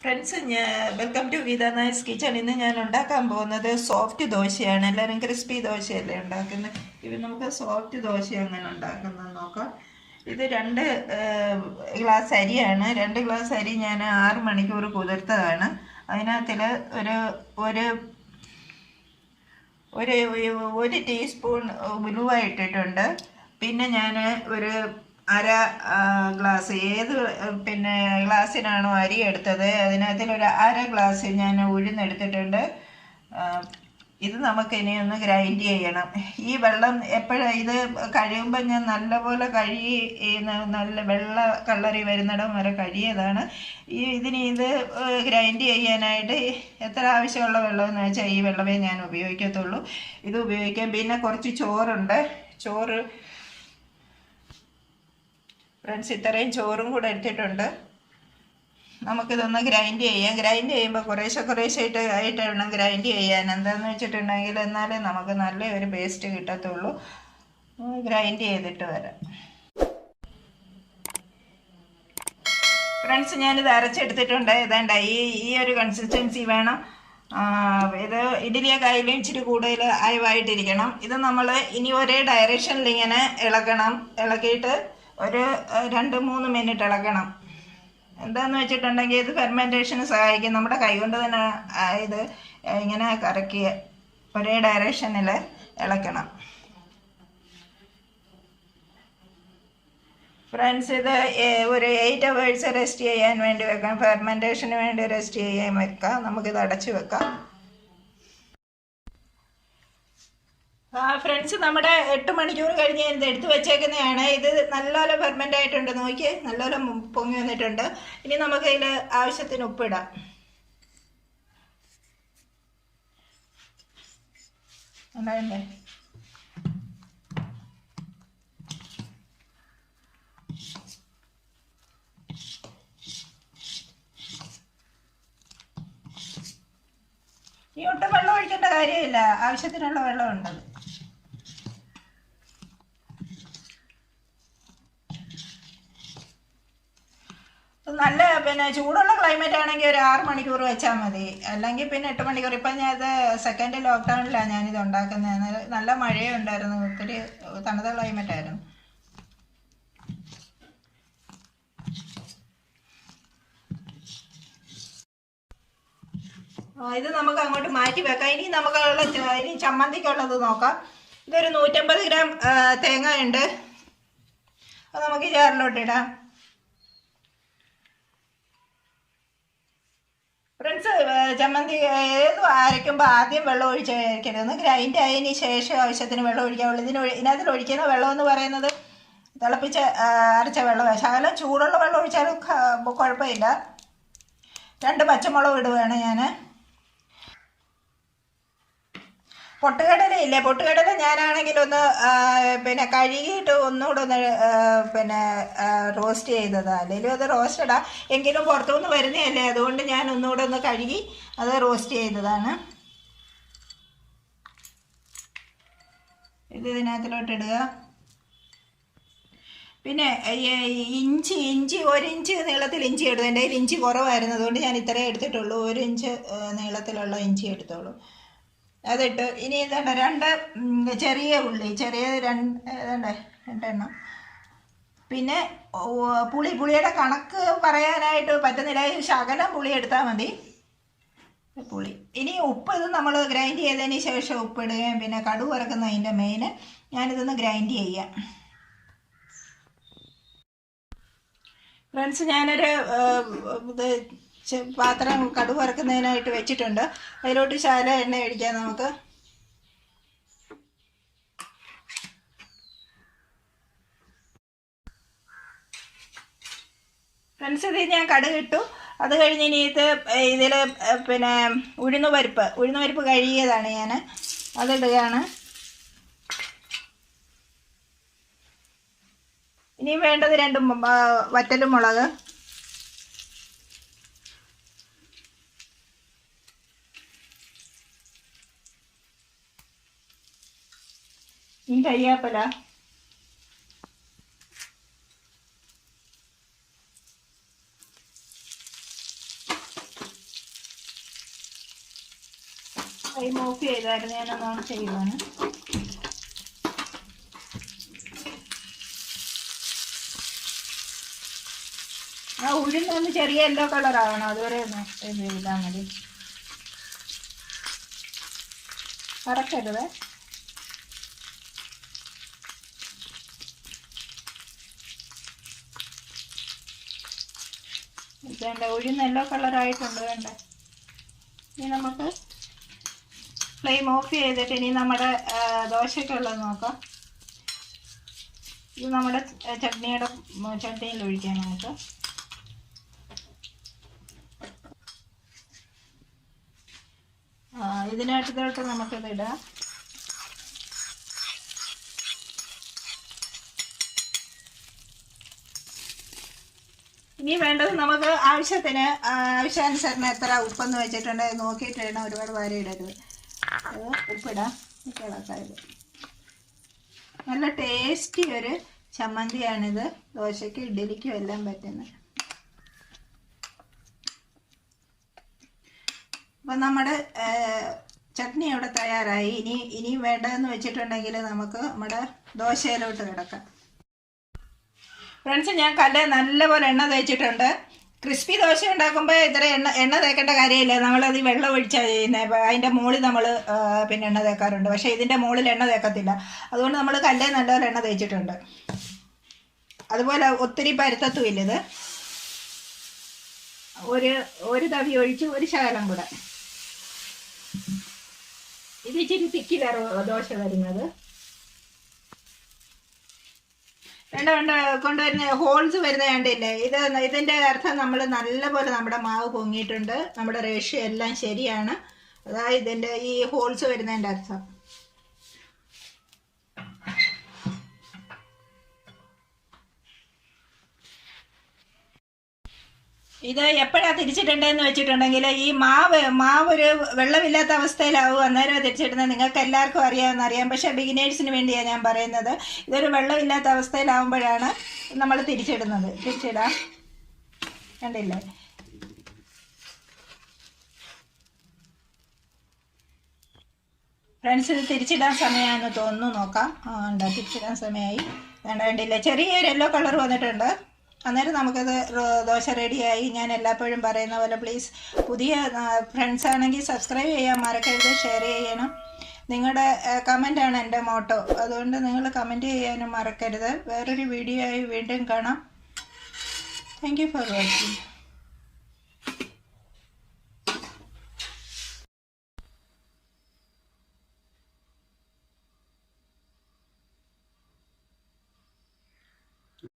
Friends, welcome to Geetha nice kitchen. ഇന്ന് ഞാൻ ഉണ്ടാക്കാൻ പോകുന്നത് സോഫ്റ്റ് ദോശയാണ്. എല്ലാവരും ക്രിസ്പി ദോശയല്ലേ ഉണ്ടാക്കുന്നത്. ഇത് നമുക്ക് സോഫ്റ്റ് ദോശ അങ്ങനെ ഉണ്ടാക്കുന്നത് നോക്കാം. ഇത് 2 ഗ്ലാസ് അരിയാണ്. 2 ഗ്ലാസ് അരി ഞാൻ 6 മണിക്കൂർ കുതിർത്തതാണ്. അതിനകത്തിൽ ഒരു ഒരു ഒരു ടീസ്പൂൺ ഉലുവ ഇട്ടിട്ടുണ്ട്. പിന്നെ ഞാൻ ഒരു അര ഗ്ലാസ് ഗ്ലാസ്സിനാണോ അരി എടുത്തത് അതിനകത്തിൽ അര ഗ്ലാസ് ഞാൻ ഉഴുന്നെടുത്തിട്ടുണ്ട്. ഇത് നമുക്ക് ഇനി ഒന്ന് ഗ്രൈൻഡ് ചെയ്യണം. ഈ വെള്ളം ഇത് കഴിയുമ്പോൾ ഞാൻ നല്ലപോലെ കഴുകി നല്ല വെള്ള കളറി വരുന്നിടം വരെ കഴുകിയതാണ്. ഇത് ഗ്രൈൻഡ് ചെയ്യാനായിട്ട് എത്ര ആവശ്യമുള്ള വെള്ളമെന്ന് വെച്ചാൽ ഈ വെള്ളമേ ഞാൻ ഉപയോഗിക്കത്തുള്ളൂ. ഇത് ഉപയോഗിക്കാം. പിന്നെ കുറച്ച് ചോറുണ്ട്. ഫ്രണ്ട്സ്, ഇത്രയും ചോറും കൂടെ എടുത്തിട്ടുണ്ട്. നമുക്കിതൊന്ന് ഗ്രൈൻഡ് ചെയ്യാം. ഗ്രൈൻഡ് ചെയ്യുമ്പോൾ കുറേശ്ശെ ആയിട്ട് വേണം ഗ്രൈൻഡ് ചെയ്യാൻ. എന്താണെന്ന് വെച്ചിട്ടുണ്ടെങ്കിൽ എന്നാലേ നമുക്ക് നല്ലൊരു പേസ്റ്റ് കിട്ടത്തുള്ളൂ. ഗ്രൈൻഡ് ചെയ്തിട്ട് വരാം. ഫ്രണ്ട്സ്, ഞാനിത് അരച്ചെടുത്തിട്ടുണ്ട്. ഇതേണ്ട ഈ ഒരു കൺസിസ്റ്റൻസി വേണം. ഇത് ഇഡ്ഡലിയൊക്കെ ആയാലും ഇച്ചിരി കൂടുതൽ അയവായിട്ടിരിക്കണം. ഇത് നമ്മൾ ഇനി ഒരേ ഡയറക്ഷനിൽ ഇങ്ങനെ ഇളക്കിയിട്ട് ഒരു 2-3 മിനിറ്റ് ഇളക്കണം. എന്താണെന്ന് വെച്ചിട്ടുണ്ടെങ്കിൽ ഇത് ഫെർമെൻറ്റേഷന് സഹായിക്കും. നമ്മുടെ കൈകൊണ്ട് തന്നെ ഇത് ഇങ്ങനെ കറക്കി ഒരേ ഡയറക്ഷനിൽ ഇളക്കണം. ഫ്രണ്ട്സ്, ഇത് ഒരു 8 hours റെസ്റ്റ് ചെയ്യാൻ വേണ്ടി വെക്കാം. ഫെർമെൻറ്റേഷന് വേണ്ടി റെസ്റ്റ് ചെയ്യാൻ വെക്കാം. നമുക്കിത് അടച്ചു വെക്കാം. ഫ്രണ്ട്സ്, നമ്മുടെ 8 മണിക്കൂർ കഴിഞ്ഞ് ഇത് എടുത്ത് വെച്ചേക്കുന്നതാണ്. ഇത് നല്ലപോലെ ഫെർമെൻ്റ് ആയിട്ടുണ്ട്. നോക്കി, നല്ലപോലെ പൊങ്ങി വന്നിട്ടുണ്ട്. ഇനി നമുക്ക് ഇതിൽ ആവശ്യത്തിന് ഉപ്പിടാം. ഉണ്ടായില്ലേ? ഈ ഒട്ടും വെള്ളം ഒഴിക്കേണ്ട കാര്യമില്ല. ആവശ്യത്തിനുള്ള വെള്ളം ഉണ്ടത്. നല്ല ചൂടുള്ള ക്ലൈമറ്റ് ആണെങ്കിൽ ഒരു 6 മണിക്കൂർ വെച്ചാൽ മതി. അല്ലെങ്കിൽ പിന്നെ 8 മണിക്കൂർ. ഇപ്പം ഞാനത് സെക്കൻഡ് ലോക്ക്ഡൗണിലാണ് ഞാനിത് ഉണ്ടാക്കുന്നത്. നല്ല മഴയുണ്ടായിരുന്നു. ഒത്തിരി തണുത്ത ക്ലൈമറ്റ് ആയിരുന്നു. ഇത് നമുക്ക് അങ്ങോട്ട് മാറ്റി വെക്കാം. ഇനി ചമ്മന്തിക്കുള്ളത് നോക്കാം. ഇതൊരു 150 ഗ്രാം തേങ്ങ ഉണ്ട്. അത് നമുക്ക് ജാറിലോട്ടിടാം. ഫ്രണ്ട്സ്, ചമ്മന്തി അരയ്ക്കുമ്പോൾ ആദ്യം വെള്ളം ഒഴിച്ചരിക്കരുത്. ഒന്ന് ഗ്രൈൻഡ് ആയതിന് ശേഷം ആവശ്യത്തിന് വെള്ളം ഒഴിക്കാവുള്ളൂ. ഇതിനകത്തിൽ ഒഴിക്കുന്ന വെള്ളം എന്ന് പറയുന്നത് തിളപ്പിച്ച് അരച്ച വെള്ളം. ശകലം ചൂടുള്ള വെള്ളം ഒഴിച്ചാലും കുഴപ്പമില്ല. 2 പച്ചമുളക് ഇടുകയാണ് ഞാൻ. പൊട്ടുകടല ഞാനാണെങ്കിൽ ഒന്ന് കഴുകിയിട്ട് ഒന്നുകൂടെ ഒന്ന് റോസ്റ്റ് ചെയ്തതാണ്. അല്ലെങ്കിൽ അത് റോസ്റ്റഡാ, എങ്കിലും പുറത്തുനിന്ന് വരുന്നതല്ലേ, അതുകൊണ്ട് ഞാൻ ഒന്നുകൂടെ ഒന്ന് കഴുകി അത് റോസ്റ്റ് ചെയ്തതാണ്. ഇതിനകത്തിലോട്ട് ഇടുക. പിന്നെ ഇഞ്ചി 1 ഇഞ്ച് നീളത്തിൽ ഇഞ്ചി എടുത്തു. എൻ്റെ കയ്യിൽ ഇഞ്ചി കുറവായിരുന്നു, അതുകൊണ്ട് ഞാൻ ഇത്രയും എടുത്തിട്ടുള്ളൂ. 1 ഇഞ്ച് നീളത്തിലുള്ള ഇഞ്ചി എടുത്തോളൂ. അതിട്ട് ഇനി 2 ചെറിയ ഉള്ളി, 2 പിന്നെ പുളിയുടെ കണക്ക് പറയാനായിട്ട് പറ്റുന്നില്ല. ശകലം പുളി എടുത്താൽ മതി. പുളി. ഇനി ഉപ്പ്, ഇത് നമ്മൾ ഗ്രൈൻഡ് ചെയ്തതിന് ശേഷം ഉപ്പിടുകയും പിന്നെ കടുക് വറക്കുന്നതിൻ്റെ മെയിന്. ഞാനിതൊന്ന് ഗ്രൈൻഡ് ചെയ്യാം. ഫ്രണ്ട്സ്, ഞാനൊരു പാത്രം കടുക് വറക്കുന്നതിനായിട്ട് വെച്ചിട്ടുണ്ട്. അതിലോട്ട് ശകലം എണ്ണ ഒഴിക്കാം നമുക്ക്. ഫ്രണ്ട്സ്, ഇത് ഞാൻ കടുക് ഇട്ടു. അത് കഴിഞ്ഞ് ഇനി ഇതിൽ ഉഴുന്ന് പരിപ്പ് കഴുകിയതാണ് ഞാൻ. അതിടുകയാണ്. ഇനി വേണ്ടത് 2 വറ്റൽമുളക്. ഈ കരിയാപ്പില. ഫ്ലെയിം ഓഫ് ചെയ്തായിരുന്നു, ഞാനൊന്ന് ഓൺ ചെയ്യുവാണ്. ആ ഉഴുന്നൊന്ന് ചെറിയ യെല്ലോ കളർ ആവണം, അതുവരെ ഒന്ന് ഇത് ചെയ്താൽ മതി. മറക്കരുത്. വേണ്ട, ഉഴുന്ന് യെല്ലോ കളറായിട്ടുണ്ട്. വേണ്ട, ഇനി നമുക്ക് ഫ്ലെയിം ഓഫ് ചെയ്തിട്ട് ഇനി നമ്മുടെ ദോശയ്ക്കുള്ളത് നോക്കാം. ഇത് നമ്മുടെ ചട്നിയിൽ ഒഴിക്കാം നമുക്ക്. ഇതിനകത്തോട്ട് നമുക്കിത് ഇടാം. ഇനി വേണ്ടത് നമുക്ക് ആവശ്യാനുസരണം എത്ര ഉപ്പെന്ന് വെച്ചിട്ടുണ്ട് നോക്കിയിട്ട് ഇടണം. ഒരുപാട് വാരി ഇടരുത്. അത് ഉപ്പിടാം. ഇളക്കായത് നല്ല ടേസ്റ്റി ഒരു ചമ്മന്തിയാണിത്. ദോശയ്ക്കും ഇഡ്ഡലിക്കും എല്ലാം പറ്റുന്നത്. അപ്പം നമ്മുടെ ചട്നി അവിടെ തയ്യാറായി. ഇനി വേണ്ടതെന്ന് വെച്ചിട്ടുണ്ടെങ്കിൽ നമുക്ക് നമ്മുടെ ദോശയിലോട്ട് കിടക്കാം. ഫ്രണ്ട്സ്, ഞാൻ കല്ലിൽ നല്ലപോലെ എണ്ണ തേച്ചിട്ടുണ്ട്. ക്രിസ്പി ദോശ ഉണ്ടാക്കുമ്പോൾ ഇത്ര എണ്ണ തേക്കേണ്ട കാര്യമില്ല. നമ്മളത് വെള്ളം ഒഴിച്ചാൽ ചെയ്യുന്നത്. അതിൻ്റെ മുകളിൽ നമ്മൾ പിന്നെ എണ്ണ തേക്കാറുണ്ട്. പക്ഷേ ഇതിൻ്റെ മുകളിൽ എണ്ണ തേക്കത്തില്ല. അതുകൊണ്ട് നമ്മൾ കല്ലിൽ നല്ലപോലെ എണ്ണ തേച്ചിട്ടുണ്ട്. അതുപോലെ ഒത്തിരി പരുത്തത്തുമില്ല. ഇത് ഒരു തവി ഒഴിച്ച് ഒരു ശകലം കൂടെ. ഇത് ഇച്ചിരി തിക്കിലാണ് ദോശ വരുന്നത്. കൊണ്ടുവരുന്ന ഹോൾസ് വരുന്ന കണ്ടില്ലേ? ഇതിൻ്റെ അർത്ഥം നമ്മൾ നല്ലപോലെ നമ്മുടെ മാവ് പൊങ്ങിയിട്ടുണ്ട്, നമ്മുടെ റേഷ്യോ എല്ലാം ശരിയാണ്. അതായത് ഇതിൻ്റെ ഈ ഹോൾസ് വരുന്നതിൻ്റെ അർത്ഥം. ഇത് എപ്പോഴാണ് തിരിച്ചിട്ടുണ്ടെന്ന് വെച്ചിട്ടുണ്ടെങ്കിൽ ഈ മാവ് ഒരു വെള്ളമില്ലാത്ത അവസ്ഥയിലാവും അന്നേരം തിരിച്ചിടുന്നത്. നിങ്ങൾക്ക് എല്ലാവർക്കും അറിയാം. പക്ഷേ ബിഗിനേഴ്സിന് വേണ്ടിയാണ് ഞാൻ പറയുന്നത്. ഇതൊരു വെള്ളമില്ലാത്ത അവസ്ഥയിലാവുമ്പോഴാണ് നമ്മൾ തിരിച്ചിടുന്നത്. തിരിച്ചിടാം. കണ്ടില്ലേ? ഫ്രണ്ട്സ്, ഇത് തിരിച്ചിടാൻ സമയമാണെന്ന് തോന്നുന്നു. നോക്കാം. ഉണ്ടോ? തിരിച്ചിടാൻ സമയമായി. കണ്ടില്ലേ? ചെറിയൊരു യെല്ലോ കളർ വന്നിട്ടുണ്ട്. അന്നേരം നമുക്കത് ദോശ റെഡിയായി. ഞാൻ എല്ലായ്പ്പോഴും പറയുന്ന പോലെ പ്ലീസ് പുതിയ ഫ്രണ്ട്സ് ആണെങ്കിൽ സബ്സ്ക്രൈബ് ചെയ്യാൻ മറക്കരുത്, ഷെയർ ചെയ്യണം. നിങ്ങളുടെ കമൻറ്റാണ് എൻ്റെ മോട്ടോ. അതുകൊണ്ട് നിങ്ങൾ കമൻറ്റ് ചെയ്യാനും മറക്കരുത്. വേറൊരു വീഡിയോ ആയി വീണ്ടും കാണാം. Thank you for watching.